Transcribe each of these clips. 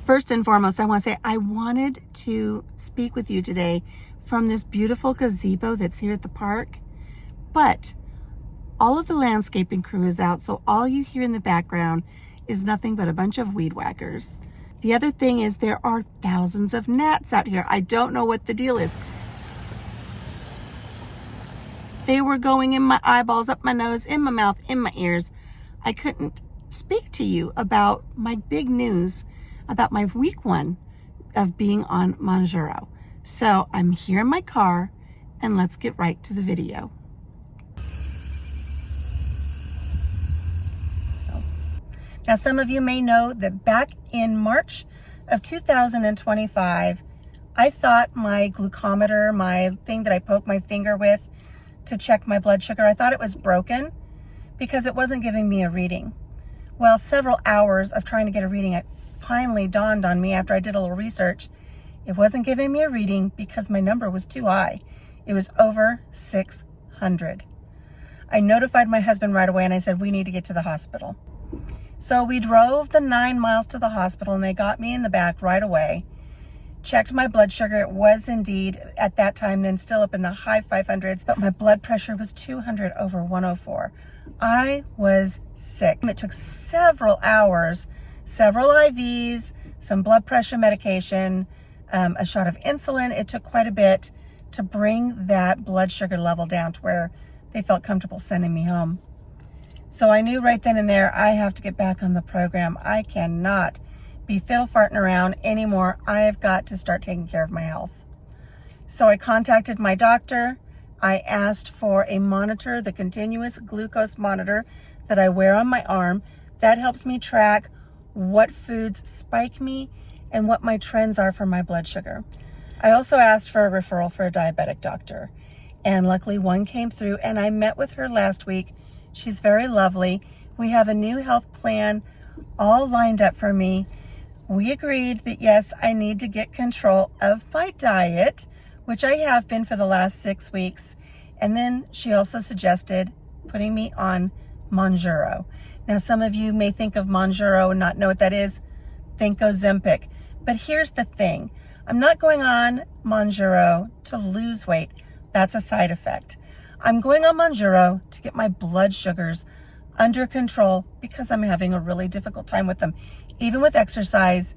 First and foremost, I want to say I wanted to speak with you today from this beautiful gazebo that's here at the park, but all of the landscaping crew is out, so all you hear in the background is nothing but a bunch of weed whackers. The other thing is there are thousands of gnats out here. I don't know what the deal is. They were going in my eyeballs, up my nose, in my mouth, in my ears. I couldn't speak to you about my big news about my week 1 of being on Mounjaro. So I'm here in my car, and let's get right to the video. Now, some of you may know that back in March of 2025, I thought my glucometer, my thing that I poke my finger with to check my blood sugar, I thought it was broken because it wasn't giving me a reading. Well, several hours of trying to get a reading, it finally dawned on me after I did a little research. It wasn't giving me a reading because my number was too high. It was over 600. I notified my husband right away and I said, we need to get to the hospital. So we drove the 9 miles to the hospital and they got me in the back right away. Checked my blood sugar. It was indeed at that time then still up in the high 500s, but my blood pressure was 200 over 104. I was sick. It took several hours, several IVs, some blood pressure medication, a shot of insulin. It took quite a bit to bring that blood sugar level down to where they felt comfortable sending me home. So I knew right then and there, I have to get back on the program. I cannot be fiddle farting around anymore. I have got to start taking care of my health. So I contacted my doctor. I asked for a monitor, the continuous glucose monitor that I wear on my arm. That helps me track what foods spike me and what my trends are for my blood sugar. I also asked for a referral for a diabetic doctor, and luckily one came through, and I met with her last week. She's very lovely. We have a new health plan all lined up for me. We agreed that yes, I need to get control of my diet, which I have been for the last 6 weeks. And then she also suggested putting me on Mounjaro. Now, some of you may think of Mounjaro and not know what that is. Think Ozempic. But here's the thing. I'm not going on Mounjaro to lose weight. That's a side effect. I'm going on Mounjaro to get my blood sugars under control because I'm having a really difficult time with them. Even with exercise,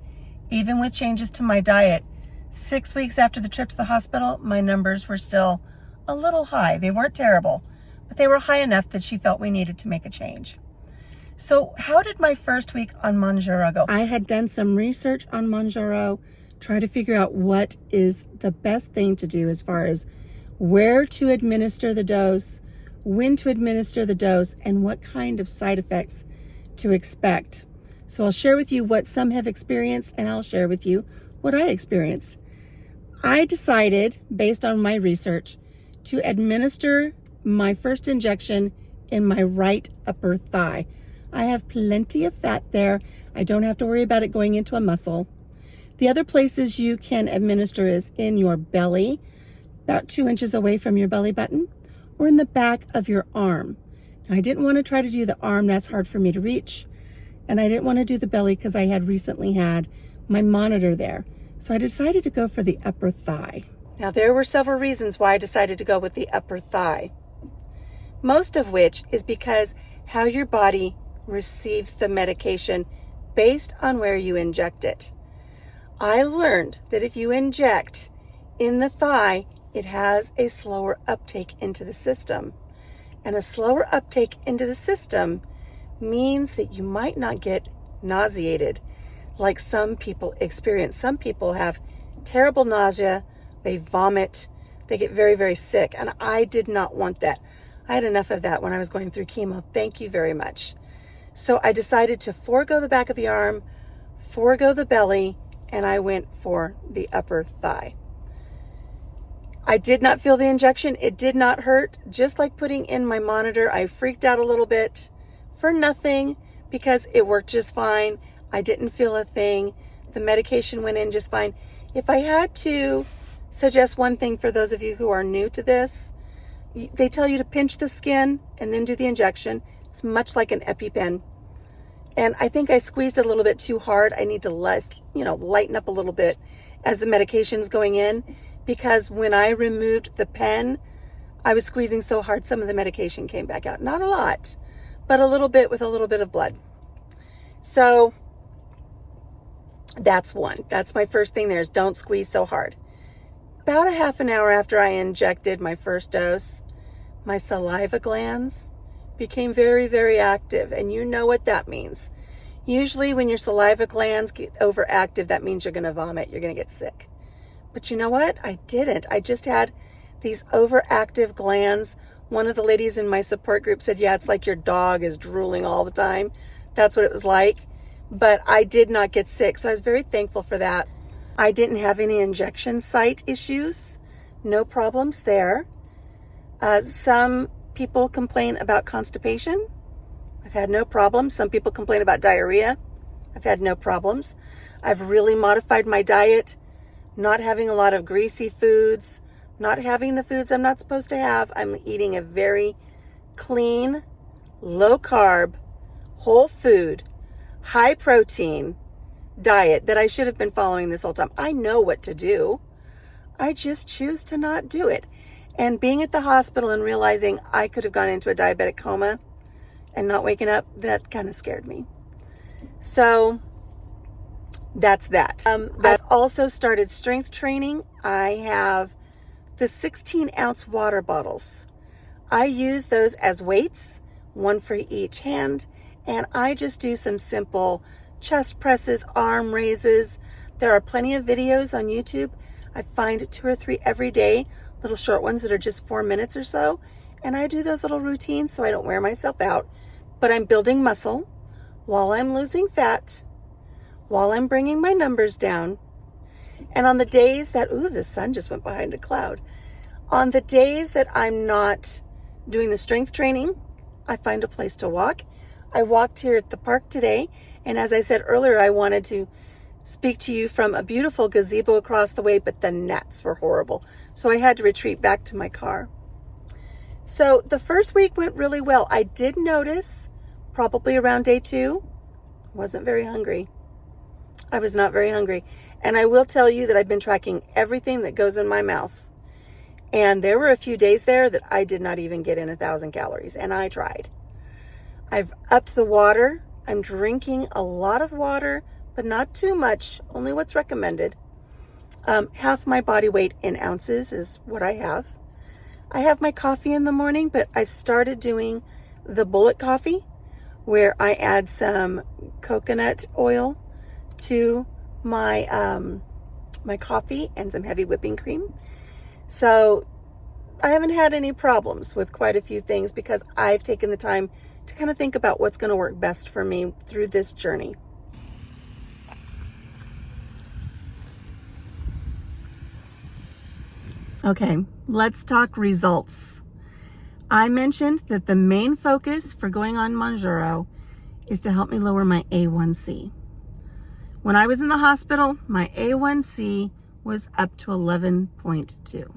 even with changes to my diet, 6 weeks after the trip to the hospital, my numbers were still a little high. They weren't terrible, but they were high enough that she felt we needed to make a change. So how did my first week on Mounjaro go? I had done some research on Mounjaro, try to figure out what is the best thing to do as far as where to administer the dose, when to administer the dose, and what kind of side effects to expect. So I'll share with you what some have experienced, and I'll share with you what I experienced. I decided, based on my research, to administer my first injection in my right upper thigh. I have plenty of fat there. I don't have to worry about it going into a muscle. The other places you can administer is in your belly, about 2 inches away from your belly button, or in the back of your arm. Now, I didn't want to try to do the arm. That's hard for me to reach. And I didn't want to do the belly because I had recently had my monitor there. So I decided to go for the upper thigh. Now, there were several reasons why I decided to go with the upper thigh. Most of which is because how your body receives the medication based on where you inject it. I learned that if you inject in the thigh, it has a slower uptake into the system. And a slower uptake into the system means that you might not get nauseated like some people experience. Some people have terrible nausea, they vomit, they get very, very sick. And I did not want that. I had enough of that when I was going through chemo. Thank you very much. So I decided to forego the back of the arm, forego the belly, and I went for the upper thigh. I did not feel the injection. It did not hurt. Just like putting in my monitor, I freaked out a little bit for nothing because it worked just fine. I didn't feel a thing. The medication went in just fine. If I had to suggest one thing for those of you who are new to this, they tell you to pinch the skin and then do the injection. It's much like an EpiPen. And I think I squeezed it a little bit too hard. I need to lighten up a little bit as the medication's going in, because when I removed the pen, I was squeezing so hard some of the medication came back out. Not a lot, but a little bit with a little bit of blood. So that's one. That's my first thing there, is don't squeeze so hard. About a half an hour after I injected my first dose, my saliva glands became very, very active. And you know what that means. Usually when your saliva glands get overactive, that means you're going to vomit. You're going to get sick. But you know what? I didn't. I just had these overactive glands. One of the ladies in my support group said, yeah, it's like your dog is drooling all the time. That's what it was like. But I did not get sick. So I was very thankful for that. I didn't have any injection site issues. No problems there. Some people complain about constipation. I've had no problems. Some people complain about diarrhea. I've had no problems. I've really modified my diet, not having a lot of greasy foods, not having the foods I'm not supposed to have. I'm eating a very clean, low carb, whole food, high protein diet that I should have been following this whole time. I know what to do. I just choose to not do it. And being at the hospital and realizing I could have gone into a diabetic coma and not waking up, that kind of scared me. So that's that. I've also started strength training. I have the 16-ounce water bottles. I use those as weights, one for each hand, and I just do some simple chest presses, arm raises. There are plenty of videos on YouTube. I find 2 or 3 every day, little short ones that are just 4 minutes or so. And I do those little routines so I don't wear myself out. But I'm building muscle while I'm losing fat, while I'm bringing my numbers down. And on the days that, the sun just went behind a cloud. On the days that I'm not doing the strength training, I find a place to walk. I walked here at the park today. And as I said earlier, I wanted to speak to you from a beautiful gazebo across the way, but the gnats were horrible. So I had to retreat back to my car. So the first week went really well. I did notice probably around day 2, wasn't very hungry. I was not very hungry. And I will tell you that I've been tracking everything that goes in my mouth. And there were a few days there that I did not even get in 1,000 calories. And I tried. I've upped the water. I'm drinking a lot of water, but not too much, only what's recommended. Half my body weight in ounces is what I have. I have my coffee in the morning, but I've started doing the bullet coffee, where I add some coconut oil to my my coffee and some heavy whipping cream. So I haven't had any problems with quite a few things because I've taken the time to kind of think about what's going to work best for me through this journey. Okay, let's talk results. I mentioned that the main focus for going on Mounjaro is to help me lower my A1C. When I was in the hospital, my A1C was up to 11.2.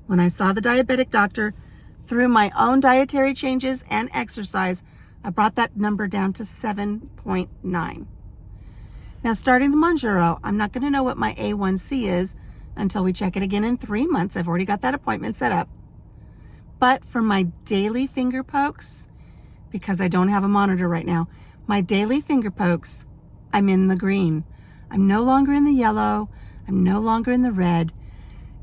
When I saw the diabetic doctor, through my own dietary changes and exercise, I brought that number down to 7.9. Now, starting the Mounjaro, I'm not going to know what my A1C is until we check it again in 3 months. I've already got that appointment set up. But for my daily finger pokes, because I don't have a monitor right now, my daily finger pokes, I'm in the green. I'm no longer in the yellow. I'm no longer in the red.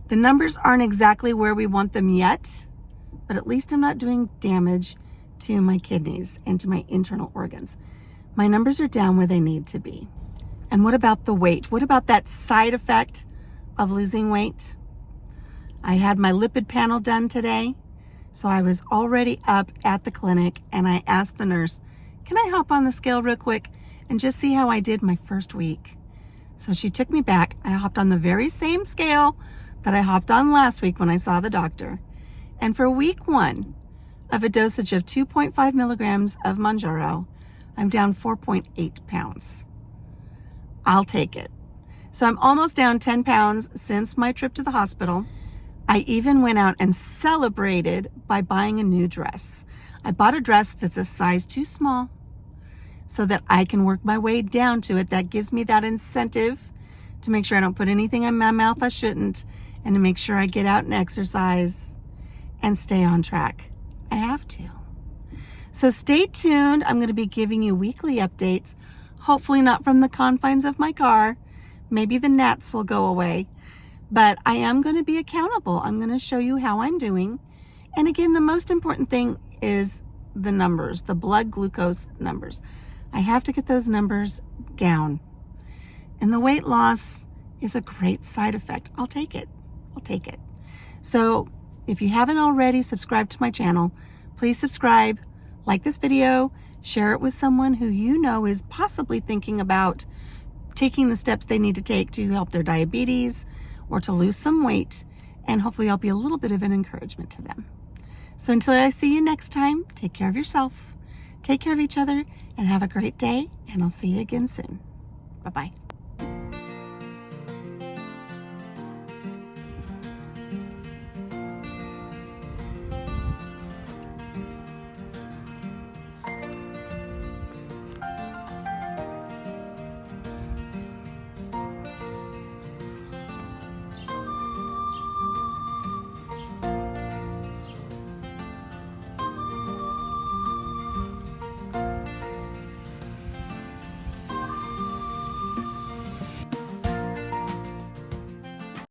The numbers aren't exactly where we want them yet, but at least I'm not doing damage to my kidneys and to my internal organs. My numbers are down where they need to be. And what about the weight? What about that side effect of losing weight? I had my lipid panel done today, so I was already up at the clinic, and I asked the nurse, can I hop on the scale real quick and just see how I did my first week? So she took me back. I hopped on the very same scale that I hopped on last week when I saw the doctor. And for week 1 of a dosage of 2.5 milligrams of Mounjaro, I'm down 4.8 pounds. I'll take it. So I'm almost down 10 pounds since my trip to the hospital. I even went out and celebrated by buying a new dress. I bought a dress that's a size too small. so that I can work my way down to it. That gives me that incentive to make sure I don't put anything in my mouth I shouldn't, and to make sure I get out and exercise and stay on track. I have to. So stay tuned. I'm going to be giving you weekly updates, hopefully not from the confines of my car. Maybe the gnats will go away, but I am going to be accountable. I'm going to show you how I'm doing. And again, the most important thing is the numbers, the blood glucose numbers. I have to get those numbers down. And the weight loss is a great side effect. I'll take it. I'll take it. So if you haven't already subscribed to my channel, please subscribe, like this video, share it with someone who you know is possibly thinking about taking the steps they need to take to help their diabetes or to lose some weight, and hopefully I'll be a little bit of an encouragement to them. So until I see you next time, take care of yourself, take care of each other, and have a great day, and I'll see you again soon. Bye-bye.